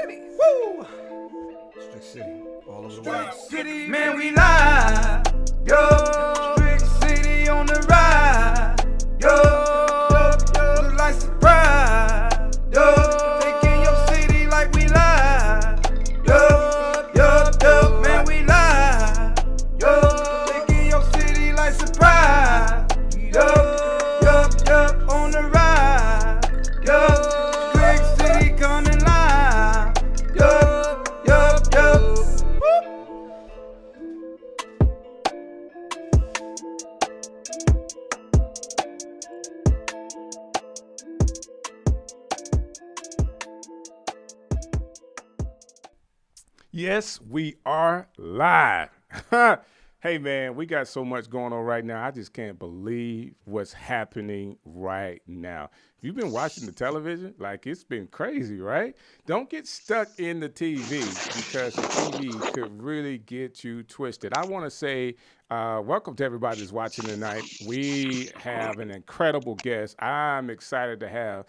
City, woo! Strick City, all over the world. Strick City, man, we live. Yo, Strick City on the ride. Yo, look like surprise. Yo, taking your city like we live. Yo, man, we live. Yo, taking your city like surprise. Yo, on the ride. Yo, Strick City coming live. Yo. Yes, we are live. Hey, man, we got so much going on right now. I just can't believe what's happening right now. If you've been watching the television, like, it's been crazy, right? Don't get stuck in the TV because the TV could really get you twisted. I want to say welcome to everybody that's watching tonight. We have an incredible guest. I'm excited to have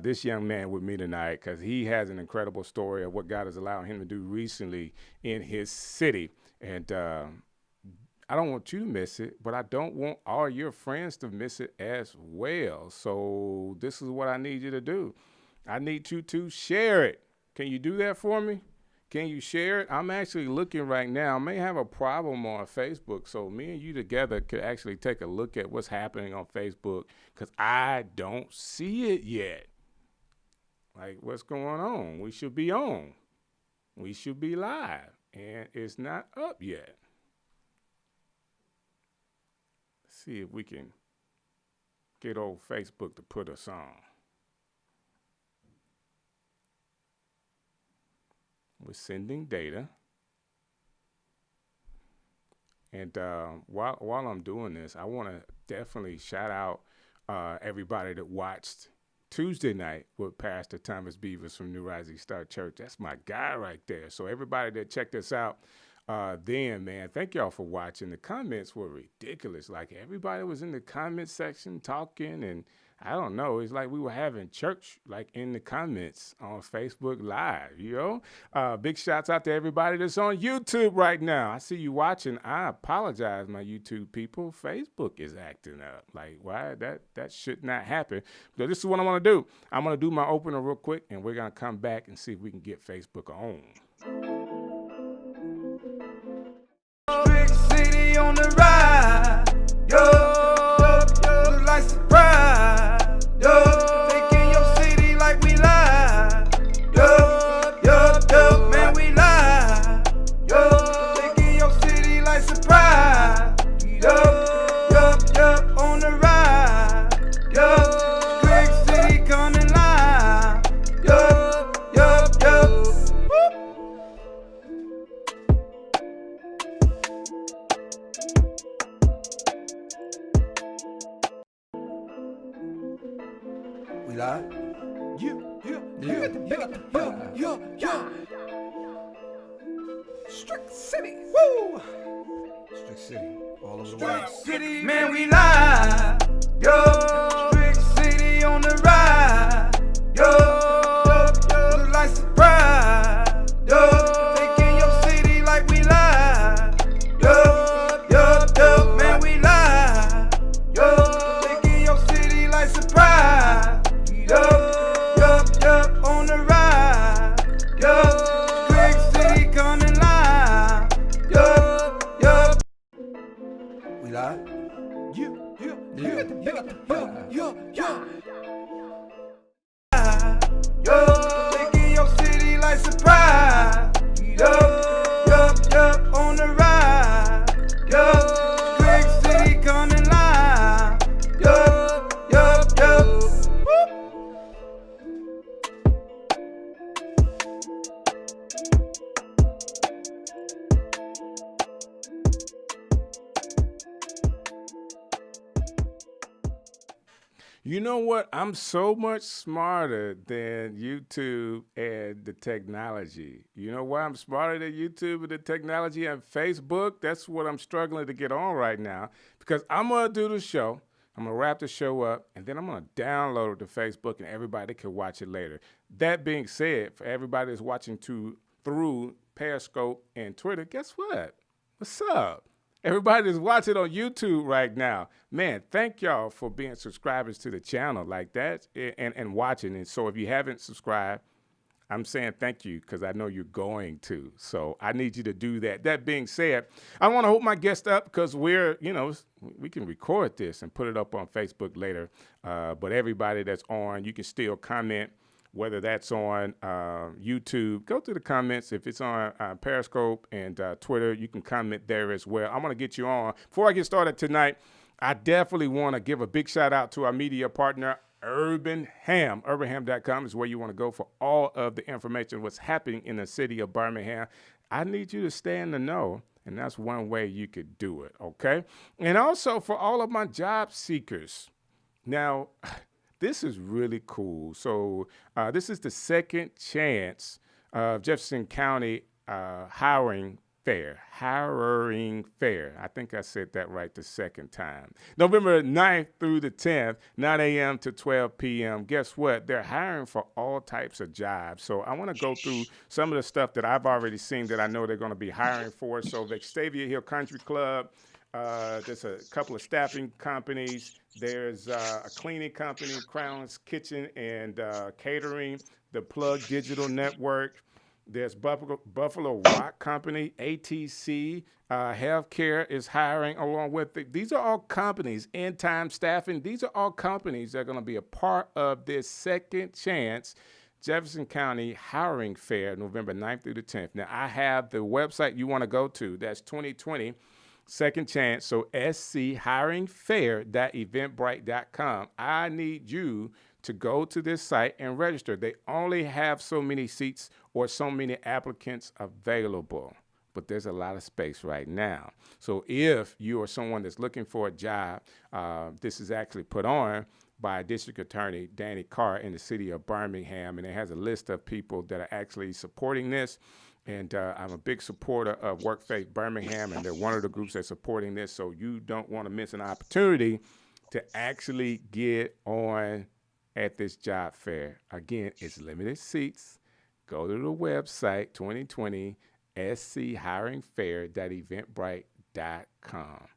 this young man with me tonight because he has an incredible story of what God has allowed him to do recently in his city. And I don't want you to miss it, but I don't want all your friends to miss it as well. So this is what I need you to do. I need you to share it. Can you do that for me? Can you share it? I'm actually looking right now. I may have a problem on Facebook, so me and you together could actually take a look at what's happening on Facebook because I don't see it yet. Like, what's going on? We should be on. We should be live, and it's not up yet. Let's see if we can get old Facebook to put us on. We're sending data. And while I'm doing this, I want to definitely shout out everybody that watched Tuesday night with Pastor Thomas Beavers from New Rising Star Church. That's my guy right there. So everybody that checked us out then, man, thank y'all for watching. The comments were ridiculous. Like, everybody was in the comment section talking, and I don't know, it's like we were having church, like, in the comments on Facebook Live, you know? Big shouts out to everybody that's on YouTube right now. I see you watching. I apologize, my YouTube people. Facebook is acting up. Like, why? That should not happen. But this is what I want to do. I'm going to do my opener real quick, and we're going to come back and see if we can get Facebook on. Strick City on the ride. Yo, look like surprise. Yo, taking your city like we live. Yo, man, we live. Yo, taking your city like surprise. Yo, on the ride. Yo, Strick City coming live. Yo. We live? Yeah. Strick City, woo! Strick City, all over the world. Strick City, man, we live. Yo, Strick City on the ride. Yo, look like surprise. Yo, taking your city like we live. Yo, man, we live. Yo, taking your city like surprise. Yo, on the ride. Yo, Strick City coming live. Yo. We live? Yo, taking your city like surprise. Yo, on the ride. Yo, Strick City coming live. Yo. You know what? I'm so much smarter than YouTube and the technology. You know why I'm smarter than YouTube and the technology and Facebook? That's what I'm struggling to get on right now because I'm going to do the show. I'm going to wrap the show up, and then I'm going to download it to Facebook, and everybody can watch it later. That being said, for everybody that's watching through Periscope and Twitter, guess what? What's up? Everybody that's watching on YouTube right now, man, thank y'all for being subscribers to the channel like that and watching. And so if you haven't subscribed, I'm saying thank you because I know you're going to. So I need you to do that. That being said, I want to hold my guest up because we can record this and put it up on Facebook later. But everybody that's on, you can still comment, whether that's on YouTube. Go to the comments. If it's on Periscope and Twitter, you can comment there as well. I'm going to get you on. Before I get started tonight, I definitely want to give a big shout out to our media partner, Urban Ham. UrbanHam.com is where you want to go for all of the information, what's happening in the city of Birmingham. I need you to stay in the know, and that's one way you could do it, okay? And also for all of my job seekers. Now, this is really cool. So this is the second chance of Jefferson County hiring fair. I think I said that right the second time. November 9th through the 10th, 9 a.m. to 12 p.m. Guess what? They're hiring for all types of jobs. So I want to go through some of the stuff that I've already seen that I know they're going to be hiring for. So Vestavia Hill Country Club, there's a couple of staffing companies. There's a cleaning company, Crown's Kitchen and Catering, the Plug Digital Network. There's Buffalo Rock Company, ATC, Healthcare is hiring along with it. These are all companies, End Time Staffing. These are all companies that are going to be a part of this second chance Jefferson County Hiring Fair, November 9th through the 10th. Now, I have the website you want to go to. That's 2020 Second Chance. So schiringfair.eventbrite.com. I need you to go to this site and register. They only have so many seats or so many applicants available, but there's a lot of space right now. So if you are someone that's looking for a job, this is actually put on by District Attorney Danny Carr in the city of Birmingham, and it has a list of people that are actually supporting this. And I'm a big supporter of Workfaith Birmingham, and they're one of the groups that's supporting this. So you don't want to miss an opportunity to actually get on at this job fair. Again, it's limited seats. Go to the website, 2020 schiringfair.eventbrite.com.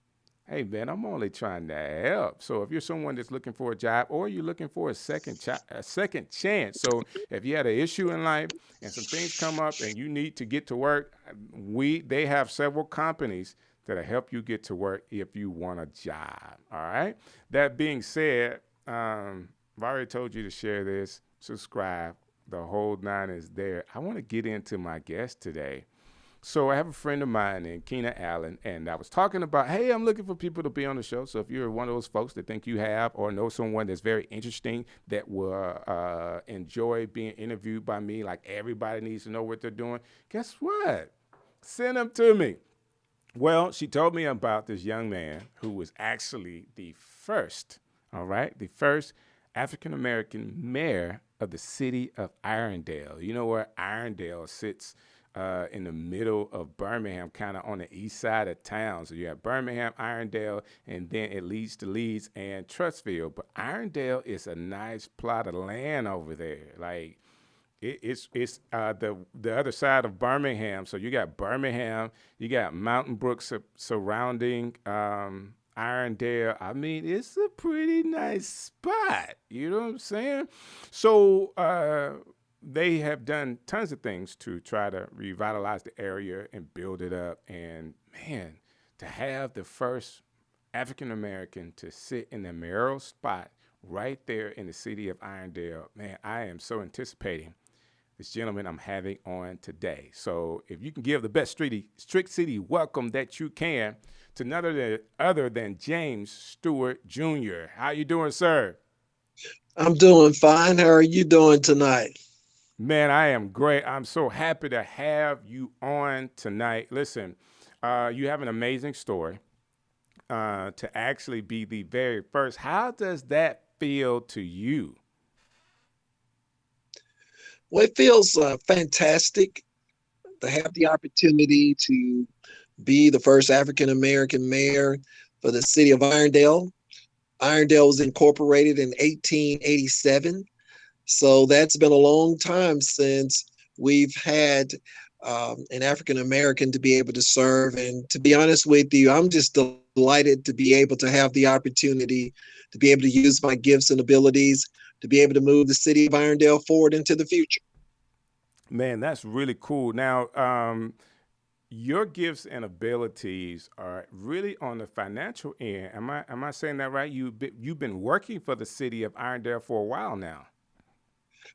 Hey, man, I'm only trying to help. So if you're someone that's looking for a job or you're looking for a second chance, so if you had an issue in life and some things come up and you need to get to work, they have several companies that'll help you get to work if you want a job, all right? That being said, I've already told you to share this, subscribe. The whole nine is there. I want to get into my guest today. So I have a friend of mine named Keena Allen, and I was talking about, hey, I'm looking for people to be on the show. So if you're one of those folks that think you have or know someone that's very interesting that will enjoy being interviewed by me, like everybody needs to know what they're doing, guess what? Send them to me. Well, she told me about this young man who was actually the first African-American mayor of the city of Irondale. You know where Irondale sits in the middle of Birmingham, kind of on the east side of town. So you have Birmingham, Irondale, and then it leads to Leeds and Trussville. But Irondale is a nice plot of land over there. Like it's the other side of Birmingham. So you got Birmingham, you got Mountain Brook surrounding Irondale. I mean, it's a pretty nice spot. You know what I'm saying? So they have done tons of things to try to revitalize the area and build it up. And man, to have the first African-American to sit in the mayoral spot right there in the city of Irondale, man, I am so anticipating this gentleman I'm having on today. So if you can give the best Strick City welcome that you can to none other than James Stewart Jr. How you doing, sir? I'm doing fine. How are you doing tonight? Man, I am great. I'm so happy to have you on tonight. Listen, you have an amazing story to actually be the very first. How does that feel to you? Well, it feels fantastic to have the opportunity to be the first African-American mayor for the city of Irondale. Irondale was incorporated in 1887. So that's been a long time since we've had an African American to be able to serve. And to be honest with you, I'm just delighted to be able to have the opportunity to be able to use my gifts and abilities to be able to move the city of Irondale forward into the future. Man, that's really cool. Now, your gifts and abilities are really on the financial end. Am I saying that right? You've been working for the city of Irondale for a while now.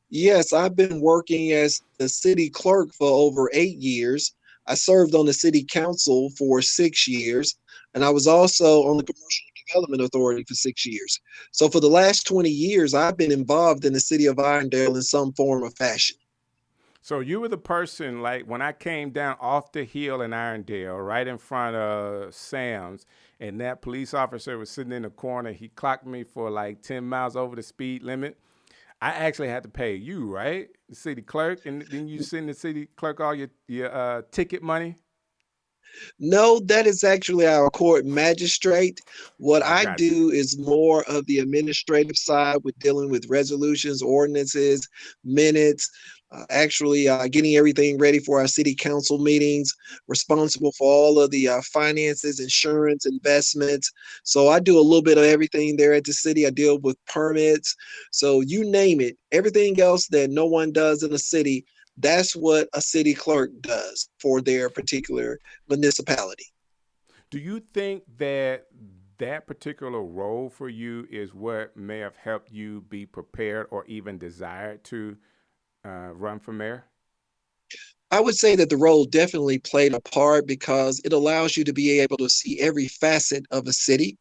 Yes, I've been working as the city clerk for over 8 years. I served on the city council for 6 years, and I was also on the commercial development authority for 6 years. So for the last 20 years, I've been involved in the city of Irondale in some form or fashion. So you were the person like when I came down off the hill in Irondale, right in front of Sam's, and that police officer was sitting in the corner. He clocked me for like 10 miles over the speed limit. I actually had to pay you, right? The city clerk, and then you send the city clerk all your ticket money. No, that is actually our court magistrate. What I I got you. do is more of the administrative side with dealing with resolutions, ordinances, minutes, actually getting everything ready for our city council meetings, responsible for all of the finances, insurance, investments. So I do a little bit of everything there at the city. I deal with permits. So you name it, everything else that no one does in the city, that's what a city clerk does for their particular municipality. Do you think that that particular role for you is what may have helped you be prepared or even desired to run for mayor? I would say that the role definitely played a part because it allows you to be able to see every facet of a city.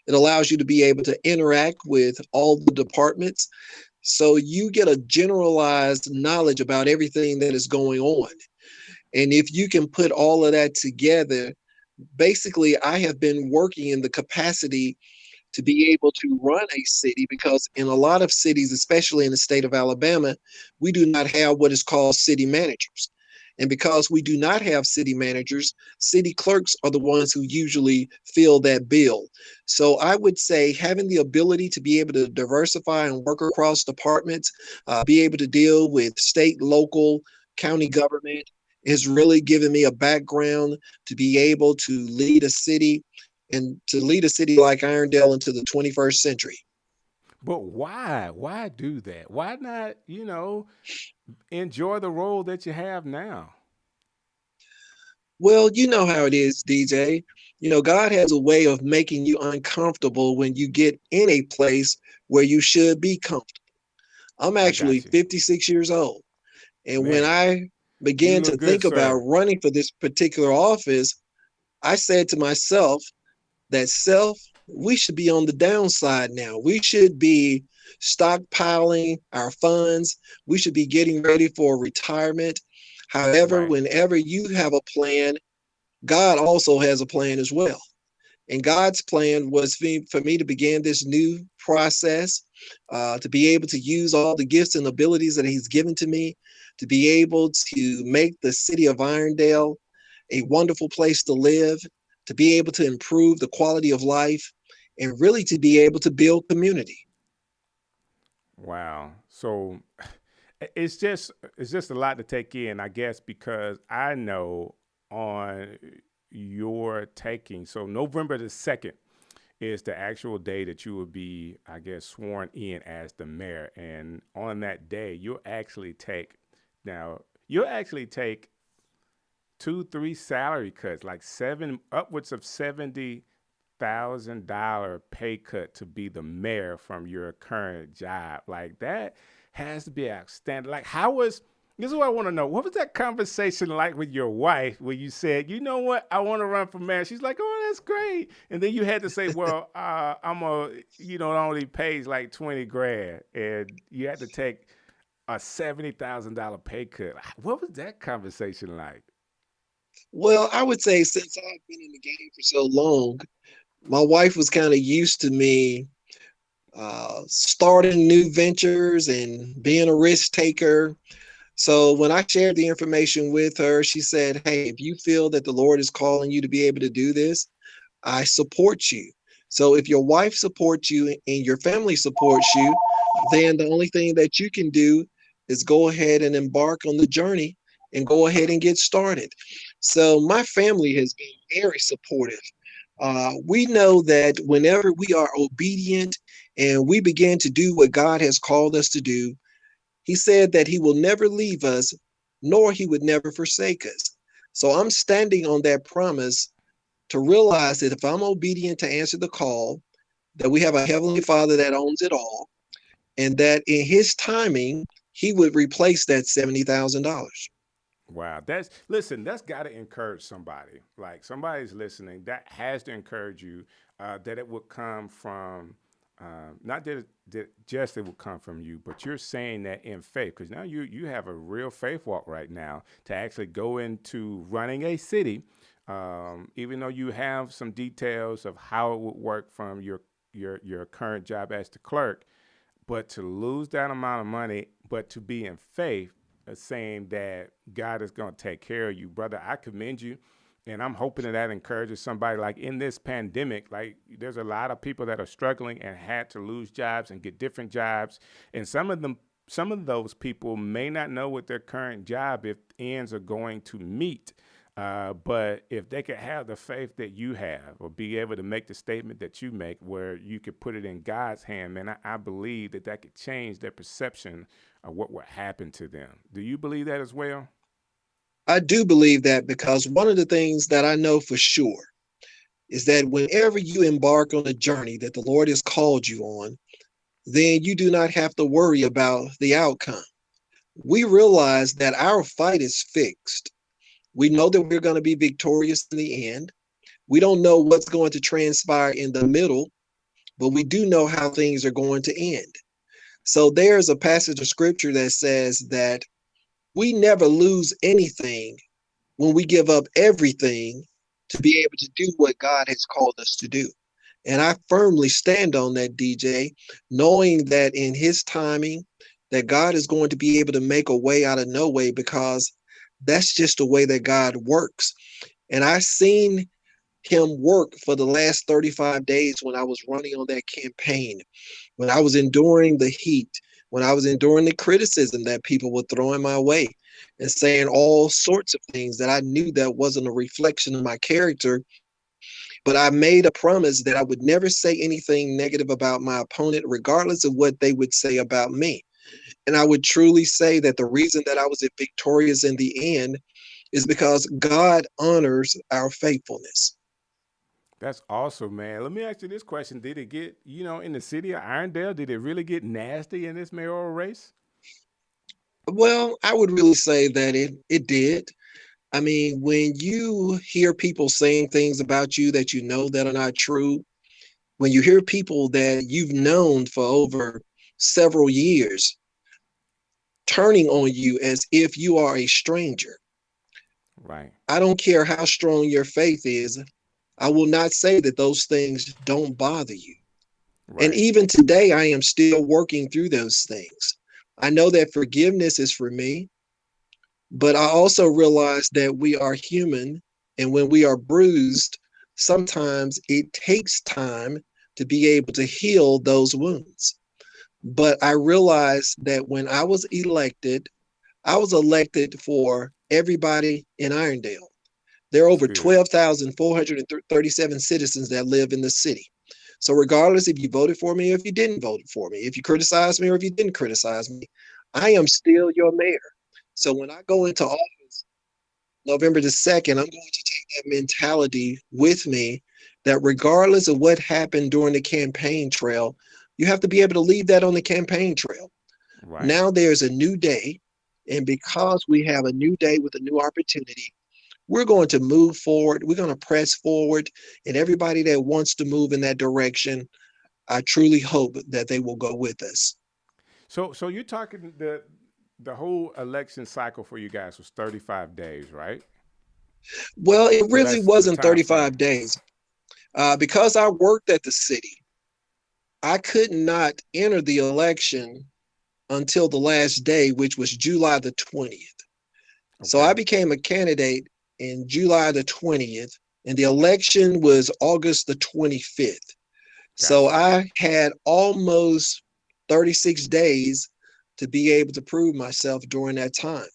It allows you to be able to interact with all the departments. So you get a generalized knowledge about everything that is going on. And if you can put all of that together, basically, I have been working in the capacity to be able to run a city because in a lot of cities, especially in the state of Alabama, we do not have what is called city managers. And because we do not have city managers, city clerks are the ones who usually fill that bill. So I would say having the ability to be able to diversify and work across departments, be able to deal with state, local, county government has really given me a background to be able to lead a city and to lead a city like Irondale into the 21st century. But why? Why do that? Why not, enjoy the role that you have now? Well, you know how it is, DJ. God has a way of making you uncomfortable when you get in a place where you should be comfortable. I'm I actually got you. 56 years old. And when Man, I you began to look good, think about sir. running for this particular office, I said to myself, that self, we should be on the downside now. We should be stockpiling our funds. We should be getting ready for retirement. However, Right. whenever you have a plan, God also has a plan as well. And God's plan was for me to begin this new process, to be able to use all the gifts and abilities that He's given to me, to be able to make the city of Irondale a wonderful place to live, to be able to improve the quality of life, and really to be able to build community. Wow. So it's just a lot to take in, I guess, because I know on your taking. So November the 2nd is the actual day that you will be, I guess, sworn in as the mayor. And on that day, you'll actually take 2, 3 salary cuts, like upwards of $70,000 pay cut to be the mayor from your current job. Like that has to be outstanding. Like this is what I want to know. What was that conversation like with your wife when you said, you know what, I want to run for mayor? She's like, oh, that's great. And then you had to say, well, it only pays like 20 grand. And you had to take a $70,000 pay cut. What was that conversation like? Well, I would say since I've been in the game for so long, my wife was kind of used to me starting new ventures and being a risk taker. So when I shared the information with her, she said, hey, if you feel that the Lord is calling you to be able to do this, I support you. So if your wife supports you and your family supports you, then the only thing that you can do is go ahead and embark on the journey and go ahead and get started. So my family has been very supportive. We know that whenever we are obedient and we begin to do what God has called us to do, He said that He will never leave us, nor He would never forsake us. So I'm standing on that promise to realize that if I'm obedient to answer the call, that we have a Heavenly Father that owns it all, and that in His timing, He would replace that $70,000. Wow, that's got to encourage somebody. Like somebody's listening, that has to encourage you that it would come from not that just it would come from you, but you're saying that in faith because now you have a real faith walk right now to actually go into running a city, even though you have some details of how it would work from your current job as the clerk, but to lose that amount of money, but to be in faith saying that God is going to take care of you, brother. I commend you. And I'm hoping that encourages somebody like in this pandemic, like there's a lot of people that are struggling and had to lose jobs and get different jobs. And some of those people may not know what their current job if ends are going to meet. But if they could have the faith that you have or be able to make the statement that you make where you could put it in God's hand, man, I believe that could change their perception of what would happen to them. Do you believe that as well? I do believe that because one of the things that I know for sure is that whenever you embark on a journey that the Lord has called you on, then you do not have to worry about the outcome. We realize that our fight is fixed. We know that we're going to be victorious in the end. We don't know what's going to transpire in the middle, but we do know how things are going to end. So there's a passage of scripture that says that we never lose anything when we give up everything to be able to do what God has called us to do. And I firmly stand on that, DJ, knowing that in His timing, that God is going to be able to make a way out of no way because that's just the way that God works. And I've seen Him work for the last 35 days when I was running on that campaign, when I was enduring the heat, when I was enduring the criticism that people were throwing my way and saying all sorts of things that I knew that wasn't a reflection of my character. But I made a promise that I would never say anything negative about my opponent, regardless of what they would say about me. And I would truly say that the reason that I was victorious in the end is because God honors our faithfulness. That's awesome, man. Let me ask you this question. Did it get, in the city of Irondale, did it really get nasty in this mayoral race? Well, I would really say that it did. I mean, when you hear people saying things about you that you know that are not true, when you hear people that you've known for over several years turning on you as if you are a stranger, right? I don't care how strong your faith is. I will not say that those things don't bother you. And Right. even today, I am still working through those things. I know that forgiveness is for me, but I also realize that we are human. And when we are bruised, sometimes it takes time to be able to heal those wounds. But I realized that when I was elected for everybody in Irondale. There are That's over good. 12,437 citizens that live in the city. So regardless if you voted for me or if you didn't vote for me, if you criticized me or if you didn't criticize me, I am still your mayor. So when I go into office November the 2nd, I'm going to take that mentality with me that regardless of what happened during the campaign trail, you have to be able to leave that on the campaign trail. Right. Now there's a new day. And because we have a new day with a new opportunity, we're going to move forward. We're going to press forward. And everybody that wants to move in that direction, I truly hope that they will go with us. So you're talking the whole election cycle for you guys was 35 days, right? Well, it Or really that's the wasn't time frame. 35 days. Because I worked at the city, I could not enter the election until the last day, which was July the 20th. So I Okay. became a candidate in July the 20th, and the election was August the 25th. So Gotcha. I had almost 36 days to be able to prove myself during that time.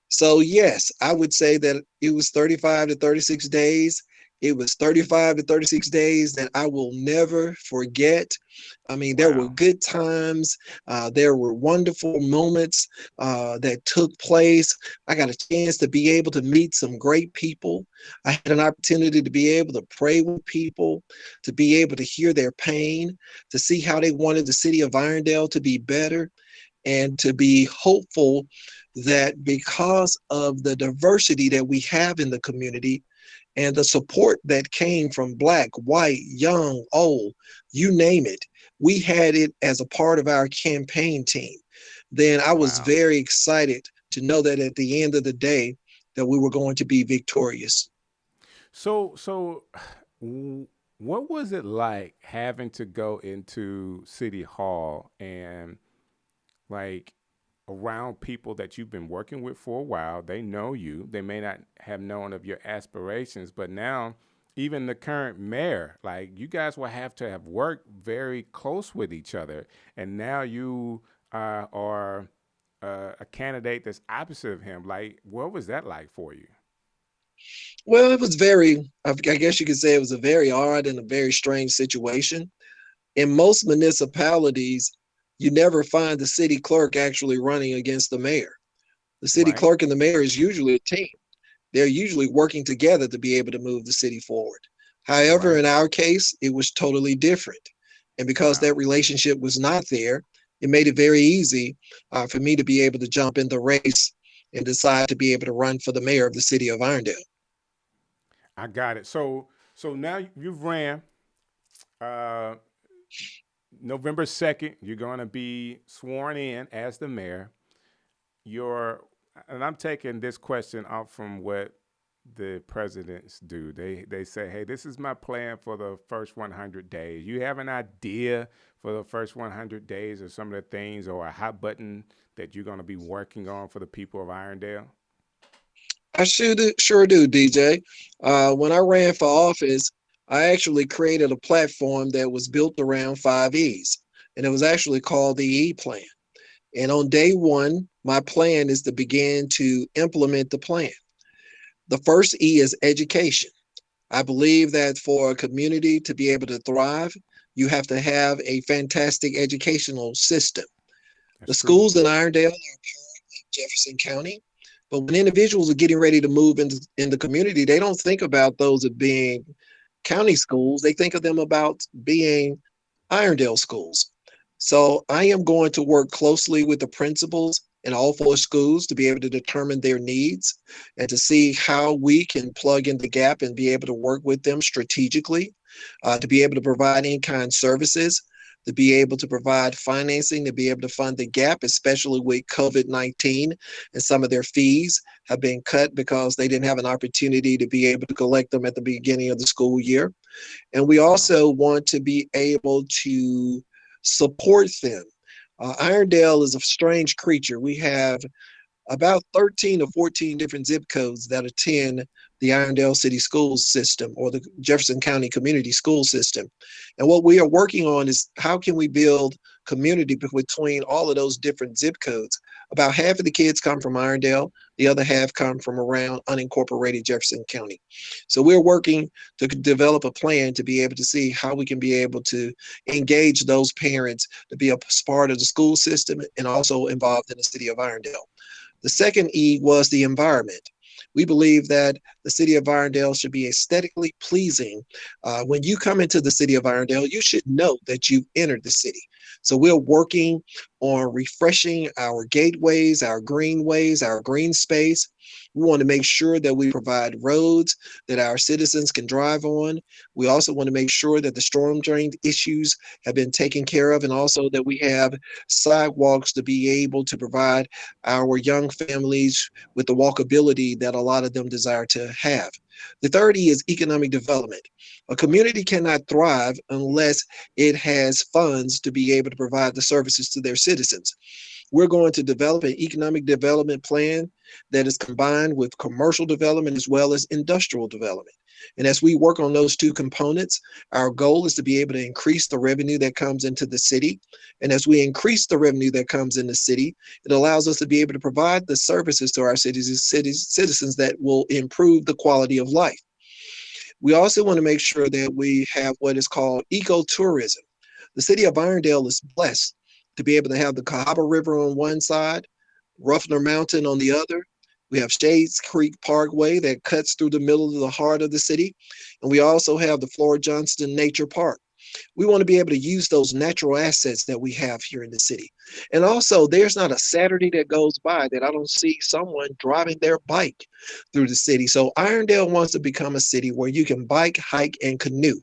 So yes, I would say that it was 35 to 36 days. It was 35 to 36 days that I will never forget. I mean, there were Wow. good times. There were wonderful moments that took place. I got a chance to be able to meet some great people. I had an opportunity to be able to pray with people, to be able to hear their pain, to see how they wanted the city of Irondale to be better, and to be hopeful that because of the diversity that we have in the community and the support that came from Black, white, young, old, you name it, we had it as a part of our campaign team. Then I was Wow. very excited to know that at the end of the day that we were going to be victorious. So, what was it like having to go into City Hall and like around people that you've been working with for a while? They know you. They may not have known of your aspirations, but now even the current mayor, like you guys will have to have worked very close with each other, and now you are a candidate that's opposite of him. Like, what was that like for you? Well, it was very, I guess you could say it was a very odd and a very strange situation. In most municipalities, you never find the city clerk actually running against the mayor. The city Right, clerk and the mayor is usually a team. They're usually working together to be able to move the city forward. However, right. in our case, it was totally different. And because Wow. that relationship was not there, it made it very easy for me to be able to jump in the race and decide to be able to run for the mayor of the city of Irondale. I got it. So now you've ran. Uh, November 2nd, you're going to be sworn in as the mayor. Your and I'm taking this question out from what the presidents do. They say, "Hey, this is my plan for the first 100 days." You have an idea for the first 100 days or some of the things or a hot button that you're going to be working on for the people of Irondale? I sure do, DJ. When I ran for office, I actually created a platform that was built around 5 E's, and it was actually called the E Plan. And on day one, my plan is to begin to implement the plan. The first E is education. I believe that for a community to be able to thrive, you have to have a fantastic educational system. The That's true. schools in Irondale are Jefferson County. But when individuals are getting ready to move into in the community, they don't think about those as being county schools. They think of them about being Irondale schools. So I am going to work closely with the principals in all four schools to be able to determine their needs and to see how we can plug in the gap and be able to work with them strategically, to be able to provide in-kind services, to be able to provide financing, to be able to fund the gap, especially with COVID-19 and some of their fees have been cut because they didn't have an opportunity to be able to collect them at the beginning of the school year. And we Wow. also want to be able to support them. Irondale is a strange creature. We have about 13 or 14 different zip codes that attend the Irondale City School System or the Jefferson County Community School System. And what we are working on is how can we build community between all of those different zip codes. About half of the kids come from Irondale, the other half come from around unincorporated Jefferson County. So we're working to develop a plan to be able to see how we can be able to engage those parents to be a part of the school system and also involved in the city of Irondale. The second E was the environment. We believe that the city of Irondale should be aesthetically pleasing. When you come into the city of Irondale, you should know that you've entered the city. So we're working on refreshing our gateways, our greenways, our green space. We want to make sure that we provide roads that our citizens can drive on. We also want to make sure that the storm drain issues have been taken care of and also that we have sidewalks to be able to provide our young families with the walkability that a lot of them desire to have. The third E is economic development. A community cannot thrive unless it has funds to be able to provide the services to their citizens. We're going to develop an economic development plan that is combined with commercial development as well as industrial development. And as we work on those two components, our goal is to be able to increase the revenue that comes into the city. And as we increase the revenue that comes in the city, it allows us to be able to provide the services to our citizens that will improve the quality of life. We also want to make sure that we have what is called ecotourism. The city of Irondale is blessed to be able to have the Cahaba River on one side, Ruffner Mountain on the other. We have Shades Creek Parkway that cuts through the middle of the heart of the city. And we also have the Flora Johnston Nature Park. We want to be able to use those natural assets that we have here in the city. And also, there's not a Saturday that goes by that I don't see someone driving their bike through the city. So Irondale wants to become a city where you can bike, hike, and canoe.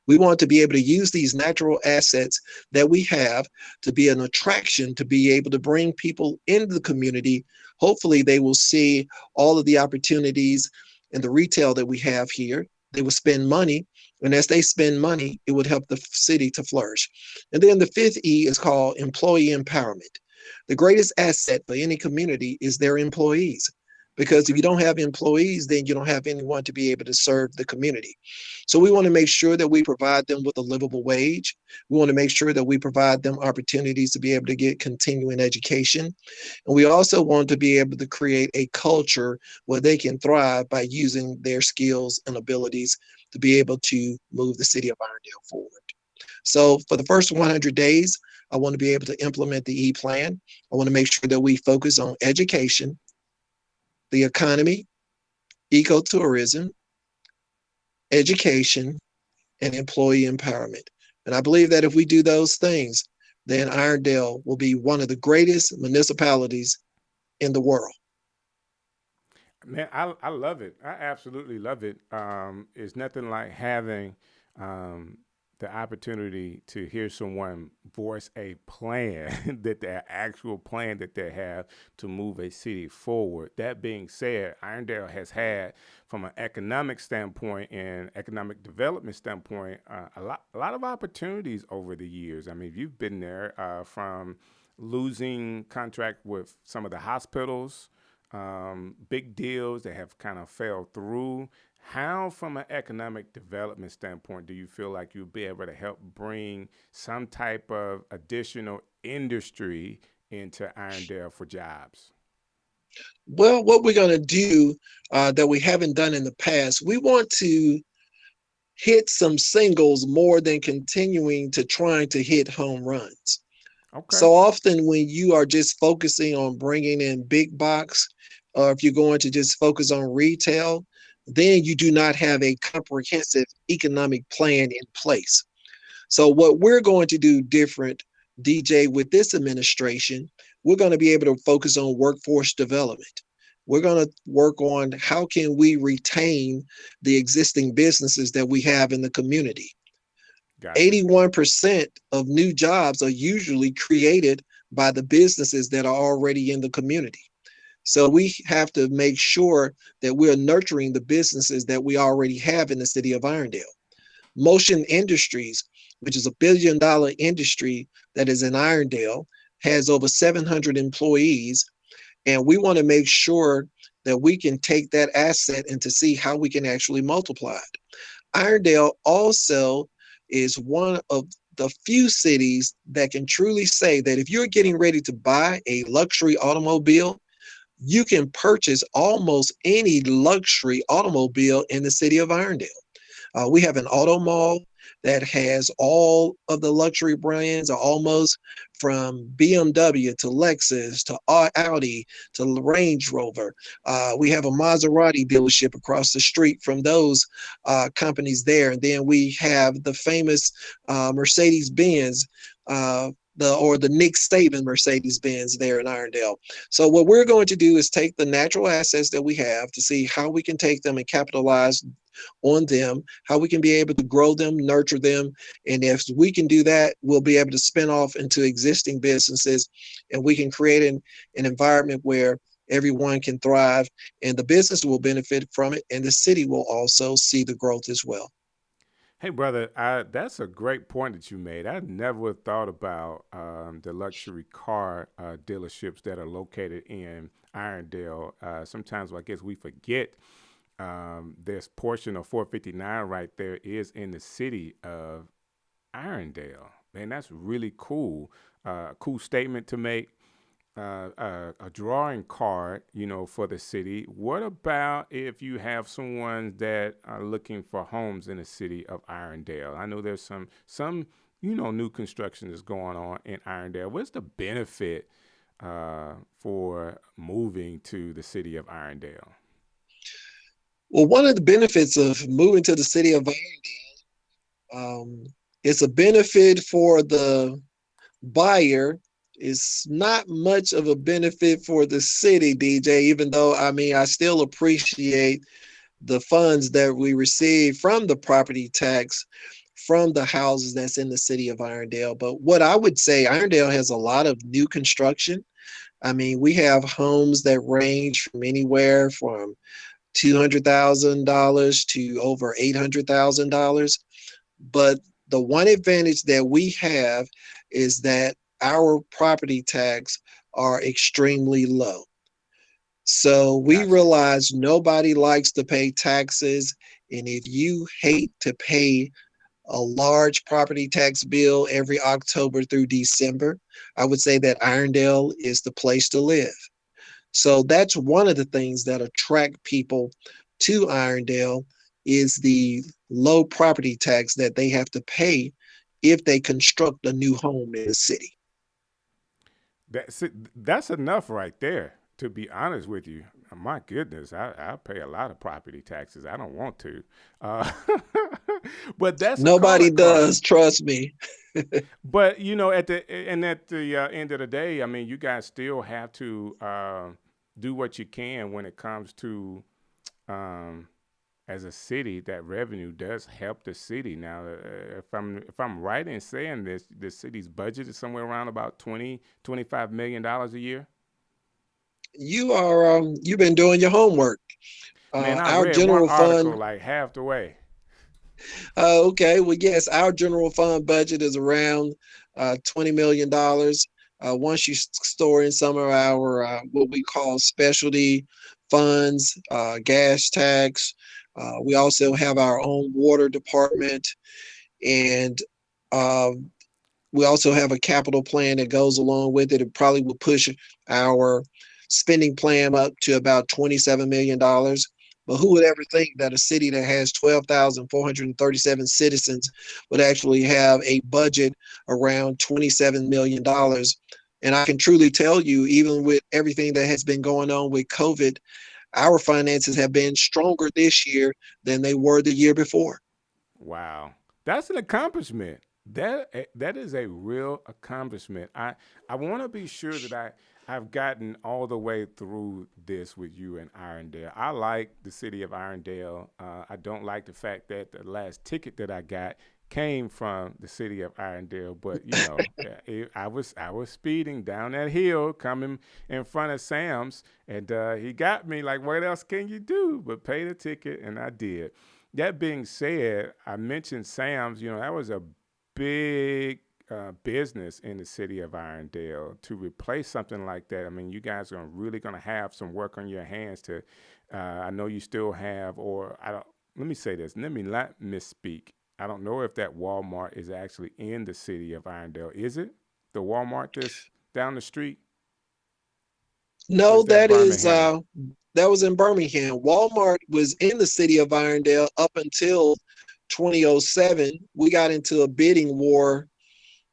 We want to be able to use these natural assets that we have to be an attraction, to be able to bring people into the community. Hopefully, they will see all of the opportunities and the retail that we have here. They will spend money. And as they spend money, it would help the city to flourish. And then the fifth E is called employee empowerment. The greatest asset for any community is their employees. Because if you don't have employees, then you don't have anyone to be able to serve the community. So we want to make sure that we provide them with a livable wage. We want to make sure that we provide them opportunities to be able to get continuing education. And we also want to be able to create a culture where they can thrive by using their skills and abilities to be able to move the city of Irondale forward. So for the first 100 days, I want to be able to implement the E-Plan. I want to make sure that we focus on education, the economy, ecotourism, education, and employee empowerment. And I believe that if we do those things, then Irondale will be one of the greatest municipalities in the world. Man, I love it. I absolutely love it. It's nothing like having the opportunity to hear someone voice a plan that their actual plan that they have to move a city forward. That being said, Irondale has had, from an economic standpoint and economic development standpoint, a lot of opportunities over the years. I mean, you've been there from losing contract with some of the hospitals, big deals that have kind of fell through. How, from an economic development standpoint, do you feel like you'll be able to help bring some type of additional industry into Irondale for jobs? Well, what we're going to do that we haven't done in the past, we want to hit some singles more than continuing to trying to hit home runs. Okay. So often when you are just focusing on bringing in big box, or if you're going to just focus on retail, then you do not have a comprehensive economic plan in place. So what we're going to do different, DJ, with this administration, we're going to be able to focus on workforce development. We're going to work on how can we retain the existing businesses that we have in the community. Gotcha. 81% of new jobs are usually created by the businesses that are already in the community. So we have to make sure that we're nurturing the businesses that we already have in the city of Irondale. Motion Industries, which is $1 billion industry that is in Irondale, has over 700 employees. And we want to make sure that we can take that asset and to see how we can actually multiply it. Irondale also is one of the few cities that can truly say that if you're getting ready to buy a luxury automobile, you can purchase almost any luxury automobile in the city of Irondale. We have an auto mall that has all of the luxury brands, almost from BMW to Lexus to Audi to Range Rover. We have a Maserati dealership across the street from those companies there. And then we have the famous Mercedes-Benz, the Nick Saban Mercedes-Benz there in Irondale. So what we're going to do is take the natural assets that we have to see how we can take them and capitalize on them, how we can be able to grow them, nurture them. And if we can do that, we'll be able to spin off into existing businesses, and we can create an environment where everyone can thrive, and the business will benefit from it, and the city will also see the growth as well. Hey, brother, that's a great point that you made. I never thought about the luxury car dealerships that are located in Irondale. Sometimes I guess we forget this portion of 459 right there is in the city of Irondale. Man, that's really cool. Cool statement to make. A drawing card, for the city. What about if you have someone that are looking for homes in the city of Irondale? I know there's some new construction is going on in Irondale. What's the benefit for moving to the city of Irondale? Well, one of the benefits of moving to the city of Irondale, it's a benefit for the buyer. It's not much of a benefit for the city, DJ, even though, I still appreciate the funds that we receive from the property tax from the houses that's in the city of Irondale. But what I would say, Irondale has a lot of new construction. We have homes that range from anywhere from $200,000 to over $800,000. But the one advantage that we have is that our property tax are extremely low. So we Gotcha. realize nobody likes to pay taxes. And if you hate to pay a large property tax bill every October through December, I would say that Irondale is the place to live. So that's one of the things that attract people to Irondale is the low property tax that they have to pay if they construct a new home in the city. That's enough right there, to be honest with you. My goodness, I pay a lot of property taxes. I don't want to. But that's a Nobody calling card. does, trust me. But at the end of the day, you guys still have to do what you can when it comes to as a city. That revenue does help the city. Now, if I'm right in saying this, the city's budget is somewhere around about $25 million a year. You've been doing your homework. Man, I Our read one general article fund. like half the way. Okay, well, yes, our general fund budget is around $20 million. Once you store in some of our what we call specialty funds, gas tax, we also have our own water department, and we also have a capital plan that goes along with it. It probably will push our spending plan up to about $27 million. But who would ever think that a city that has 12,437 citizens would actually have a budget around $27 million? And I can truly tell you, even with everything that has been going on with COVID, our finances have been stronger this year than they were the year before. Wow, that's an accomplishment. That is a real accomplishment. I want to be sure that I've gotten all the way through this with you in Irondale. I like the city of Irondale. I don't like the fact that the last ticket that I got came from the city of Irondale, but I was speeding down that hill coming in front of Sam's, and he got me like, what else can you do but pay the ticket? And I did. That being said, I mentioned Sam's. That was a big business in the city of Irondale. To replace something like that, you guys are really going to have some work on your hands to, I know you still have, or I don't, let me say this, let me not misspeak. I don't know if that Walmart is actually in the city of Irondale. Is it the Walmart that's down the street? No, That that was in Birmingham. Walmart was in the city of Irondale up until 2007. We got into a bidding war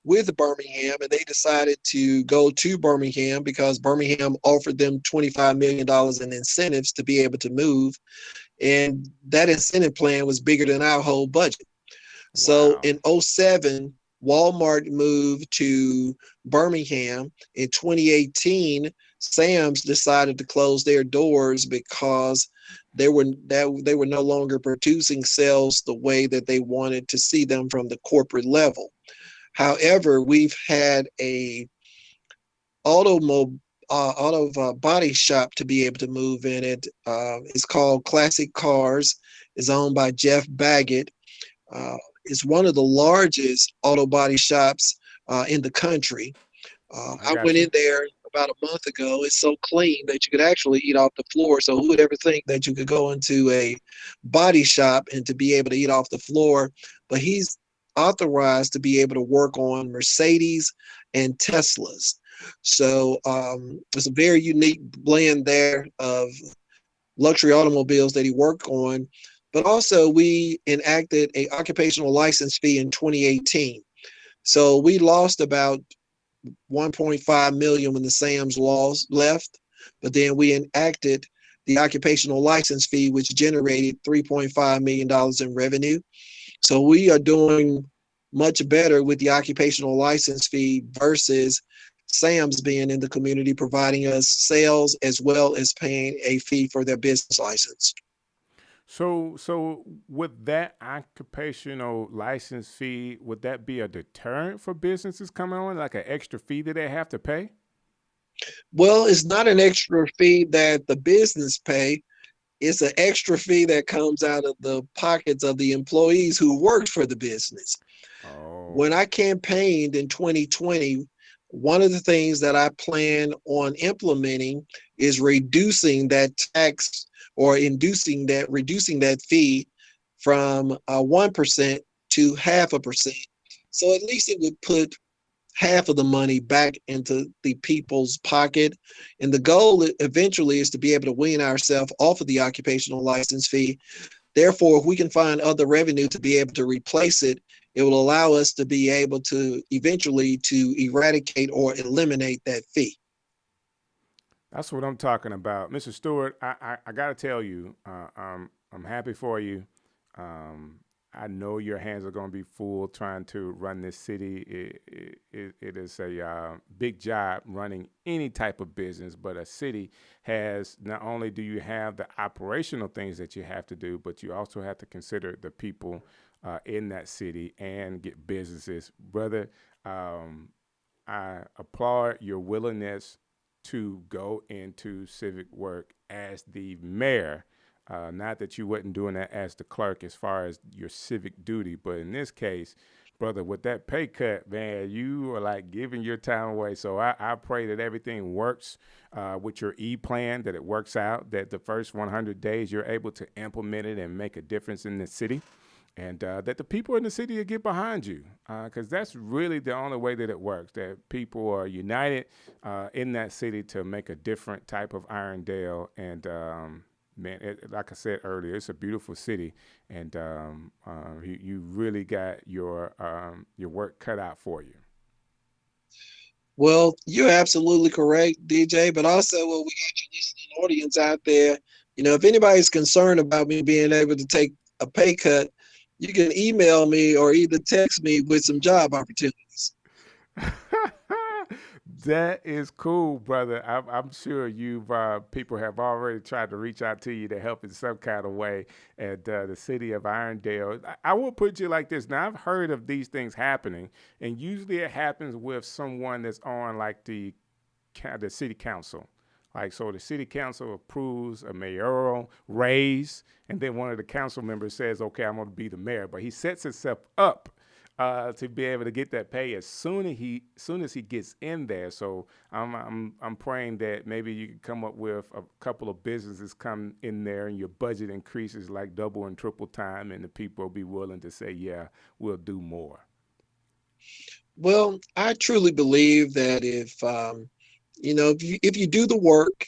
with Birmingham, and they decided to go to Birmingham because Birmingham offered them $25 million in incentives to be able to move. And that incentive plan was bigger than our whole budget. So Wow. in 2007, Walmart moved to Birmingham. In 2018, Sam's decided to close their doors because they were no longer producing sales the way that they wanted to see them from the corporate level. However, we've had a auto body shop to be able to move in it. It's called Classic Cars. It's owned by Jeff Baggett. It's one of the largest auto body shops in the country. I got went you. in there about a month ago. It's so clean that you could actually eat off the floor. So who would ever think that you could go into a body shop and to be able to eat off the floor? But he's authorized to be able to work on Mercedes and Teslas. So it's a very unique blend there of luxury automobiles that he worked on. But also we enacted a occupational license fee in 2018. So we lost about 1.5 million when the Sam's laws left, but then we enacted the occupational license fee, which generated $3.5 million in revenue. So we are doing much better with the occupational license fee versus Sam's being in the community, providing us sales as well as paying a fee for their business license. So would that occupational license fee, would that be a deterrent for businesses coming on, like an extra fee that they have to pay? Well, it's not an extra fee that the business pay. It's an extra fee that comes out of the pockets of the employees who worked for the business. When Oh, I campaigned in 2020, one of the things that I plan on implementing is reducing that tax or reducing that fee from 1% to 0.5%. So at least it would put half of the money back into the people's pocket. And the goal eventually is to be able to wean ourselves off of the occupational license fee. Therefore, if we can find other revenue to be able to replace it, it will allow us to be able to eventually to eradicate or eliminate that fee. that's what I'm talking about, Mr. Stewart. I got to tell you, I'm happy for you. Um, I know your hands are going to be full trying to run this city. It is a big job running any type of business, but a city has, not only do you have the operational things that you have to do, but you also have to consider the people in that city and get businesses. Brother, um, I applaud your willingness to go into civic work as the mayor. Not that you wasn't doing that as the clerk as far as your civic duty, but in this case, brother, with that pay cut, man, you are like giving your time away. So I pray that everything works with your e-plan, that it works out, that the first 100 days you're able to implement it and make a difference in the city. And that the people in the city will get behind you, because that's really the only way that it works, that people are united in that city to make a different type of Irondale. And man, like I said earlier, it's a beautiful city, and you really got your work cut out for you. Well, you're absolutely correct, DJ. But also, well, we got your listening audience out there. If anybody's concerned about me being able to take a pay cut, you can email me or either text me with some job opportunities. That is cool, brother. I'm sure you've people have already tried to reach out to you to help in some kind of way at the city of Irondale. I will put you like this. Now, I've heard of these things happening, and usually it happens with someone that's on like the city council. Like, so the city council approves a mayoral raise, and then one of the council members says, okay, I'm going to be the mayor. But he sets himself up to be able to get that pay as soon as he gets in there. So I'm praying that maybe you can come up with a couple of businesses come in there and your budget increases like double and triple time, and the people will be willing to say, yeah, we'll do more. Well, I truly believe that if you do the work,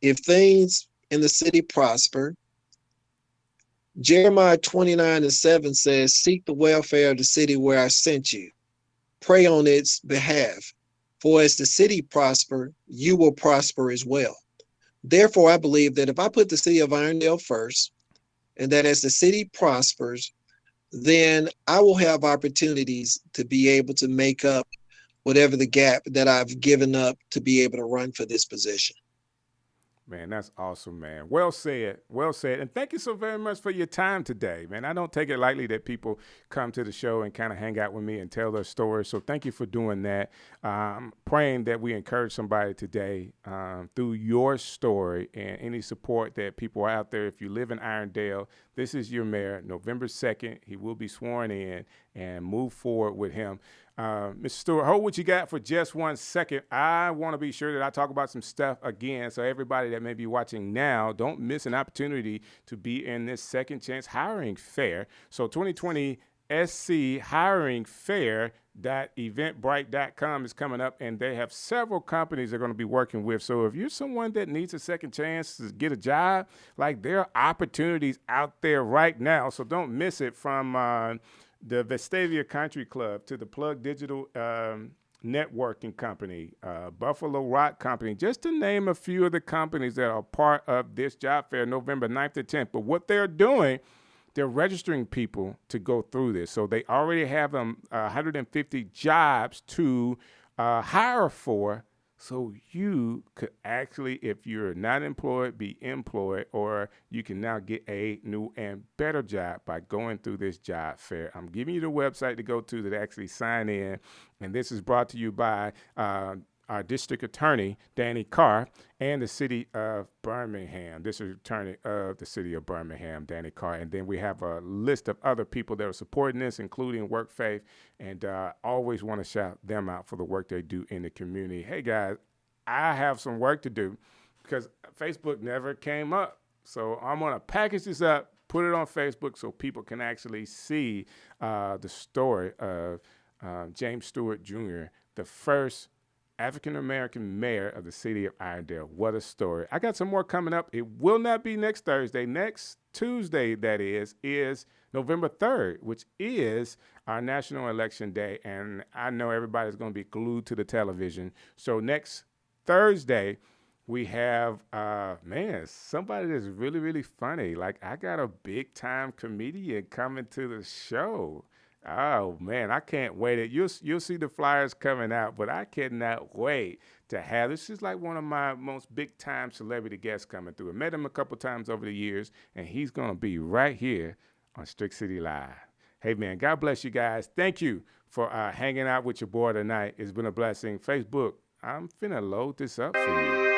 if things in the city prosper, Jeremiah 29:7 says, seek the welfare of the city where I sent you. Pray on its behalf. For as the city prosper, you will prosper as well. Therefore, I believe that if I put the city of Irondale first, and that as the city prospers, then I will have opportunities to be able to make up whatever the gap that I've given up to be able to run for this position. Man, that's awesome, man. Well said. Well said. And thank you so very much for your time today, man. I don't take it lightly that people come to the show and kind of hang out with me and tell their stories. So thank you for doing that. Praying that we encourage somebody today through your story and any support that people are out there. If you live in Irondale, This is your mayor, November 2nd. He will be sworn in, and move forward with him. Mr. Stewart, hold what you got for just 1 second. I want to be sure that I talk about some stuff again, so everybody that may be watching now, don't miss an opportunity to be in this Second Chance Hiring Fair. So 2020 SC Hiring Fair .eventbrite.com is coming up, and they have several companies they're going to be working with. So if you're someone that needs a second chance to get a job, like, there are opportunities out there right now. So don't miss it. From the Vestavia Country Club to the Plug Digital Networking Company, Buffalo Rock Company, just to name a few of the companies that are part of this job fair, November 9th to 10th. But what they're doing, they're registering people to go through this. So they already have 150 jobs to hire for. So you could actually, if you're not employed, be employed, or you can now get a new and better job by going through this job fair. I'm giving you the website to go to actually sign in. And this is brought to you by our district attorney, Danny Carr, and the city of Birmingham. District attorney of the city of Birmingham, Danny Carr. And then we have a list of other people that are supporting this, including WorkFaith, and always want to shout them out for the work they do in the community. Hey, guys, I have some work to do because Facebook never came up. So I'm going to package this up, put it on Facebook so people can actually see the story of James Stewart Jr., the first African-American mayor of the city of Irondale. What a story. I got some more coming up. It will not be next Thursday. Next Tuesday, that is November 3rd, which is our National Election Day. And I know everybody's going to be glued to the television. So next Thursday, we have, somebody that's really, really funny. Like, I got a big-time comedian coming to the show. Oh, man, I can't wait. You'll see the flyers coming out, but I cannot wait to have this. Is like one of my most big-time celebrity guests coming through. I met him a couple times over the years, and he's going to be right here on Strick City Live. Hey, man, God bless you guys. Thank you for hanging out with your boy tonight. It's been a blessing. Facebook, I'm finna load this up for you.